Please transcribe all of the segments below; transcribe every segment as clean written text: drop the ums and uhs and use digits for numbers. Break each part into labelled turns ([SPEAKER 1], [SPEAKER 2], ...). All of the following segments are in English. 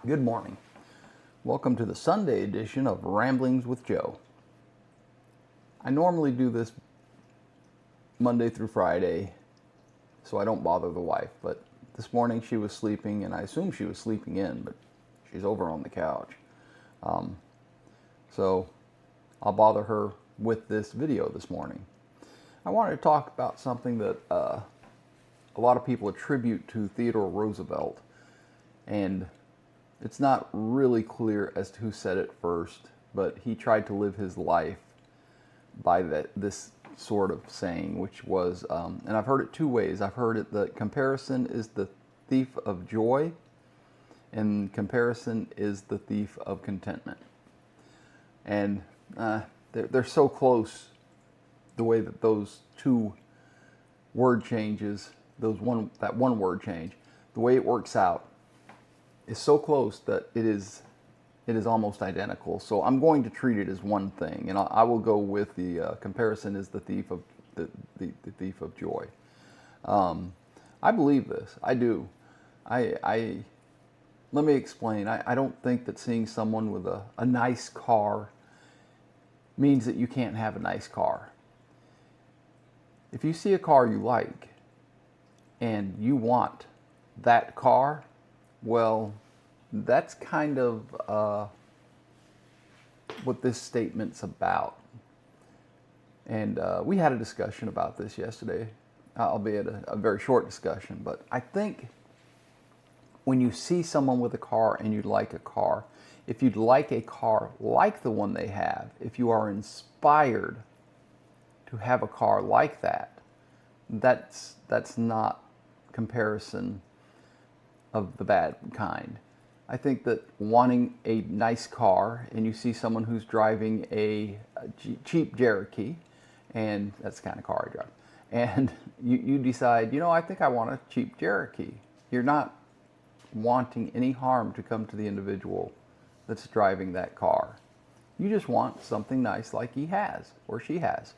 [SPEAKER 1] Good morning. Welcome to the Sunday edition of Ramblings with Joe. I normally do this Monday through Friday, so I don't bother the wife, but this morning she was sleeping, and I assume she was sleeping in, but she's over on the couch. So I'll bother her with this video this morning. I wanted to talk about something that a lot of people attribute to Theodore Roosevelt, and it's not really clear as to who said it first, but he tried to live his life by this sort of saying, which was, and I've heard it two ways. I've heard it that comparison is the thief of joy, and comparison is the thief of contentment. And they're so close, the way that those two word changes, that one word change, the way it works out is so close that it is almost identical. So I'm going to treat it as one thing, and I will go with the comparison is the thief of the thief of joy. I believe this. I do. I let me explain. I don't think that seeing someone with a nice car means that you can't have a nice car. If you see a car you like and you want that car, well, that's kind of what this statement's about. And we had a discussion about this yesterday, albeit a very short discussion. But I think when you see someone with a car and you like a car, if you'd like a car like the one they have, if you are inspired to have a car like that, that's not comparison of the bad kind. I think that wanting a nice car and you see someone who's driving a cheap Cherokee, and that's the kind of car I drive, and you decide, I think I want a cheap Cherokee. You're not wanting any harm to come to the individual that's driving that car. You just want something nice like he has or she has.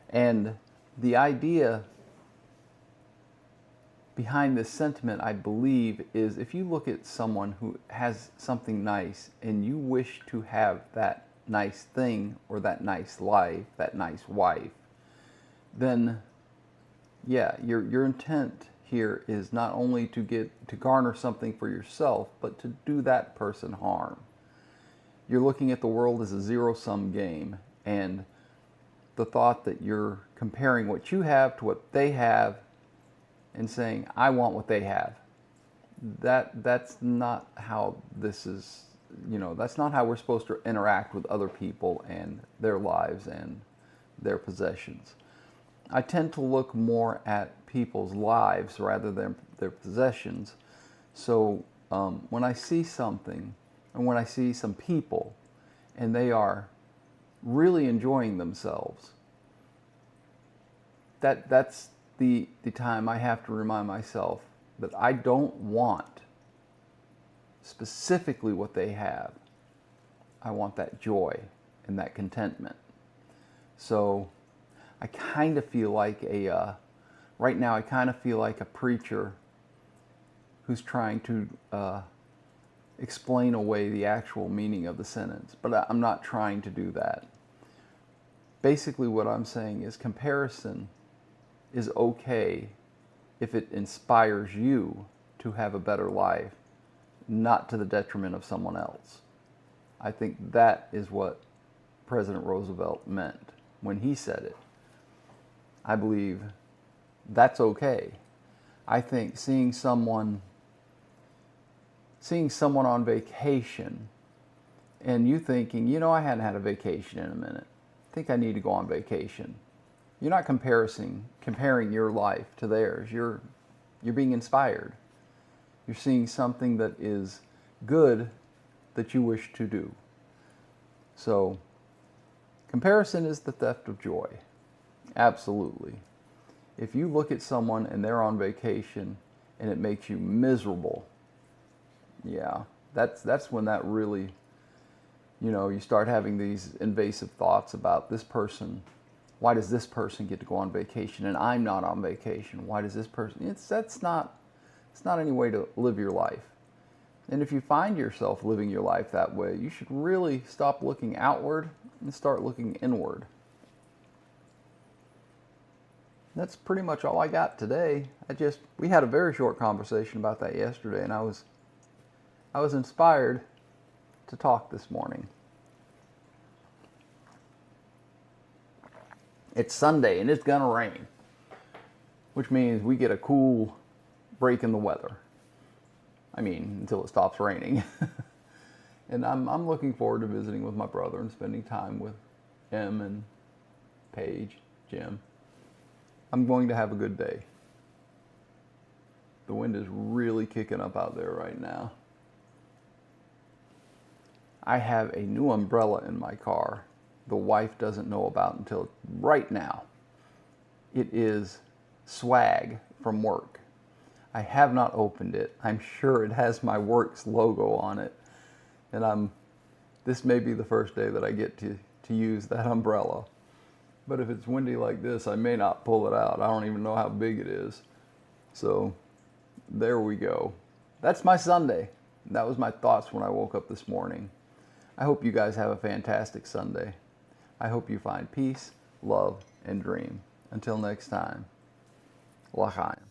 [SPEAKER 1] And the idea behind this sentiment, I believe, is if you look at someone who has something nice and you wish to have that nice thing or that nice life, that nice wife, then yeah, your intent here is not only to garner something for yourself, but to do that person harm. You're looking at the world as a zero-sum game, and the thought that you're comparing what you have to what they have and saying, I want what they have. That's not how this is, that's not how we're supposed to interact with other people and their lives and their possessions. I tend to look more at people's lives rather than their possessions. So when I see something, and when I see some people, and they are really enjoying themselves, that's the time I have to remind myself that I don't want specifically what they have. I want that joy and that contentment. So I kind of feel like right now I kind of feel like a preacher who's trying to explain away the actual meaning of the sentence, but I'm not trying to do that. Basically what I'm saying is comparison is okay if it inspires you to have a better life, not to the detriment of someone else. I think that is what President Roosevelt meant when he said it. I believe that's okay. I think seeing someone on vacation and you thinking, I hadn't had a vacation in a minute. I think I need to go on vacation. You're not comparing your life to theirs. You're being inspired. You're seeing something that is good that you wish to do. So, comparison is the theft of joy. Absolutely. If you look at someone and they're on vacation and it makes you miserable, yeah, that's when that really, you start having these invasive thoughts about this person. Why does this person get to go on vacation and I'm not on vacation? Why does this person? It's not any way to live your life. And if you find yourself living your life that way, you should really stop looking outward and start looking inward. That's pretty much all I got today. We had a very short conversation about that yesterday, and I was inspired to talk this morning. It's Sunday and it's gonna rain, which means we get a cool break in the weather. I mean, until it stops raining. And I'm looking forward to visiting with my brother and spending time with him and Paige, Jim. I'm going to have a good day. The wind is really kicking up out there right now. I have a new umbrella in my car the wife doesn't know about until right now. It is swag from work. I have not opened it. I'm sure it has my Works logo on it. And this may be the first day that I get to use that umbrella. But if it's windy like this, I may not pull it out. I don't even know how big it is. So there we go. That's my Sunday. That was my thoughts when I woke up this morning. I hope you guys have a fantastic Sunday. I hope you find peace, love, and dream. Until next time, L'chaim.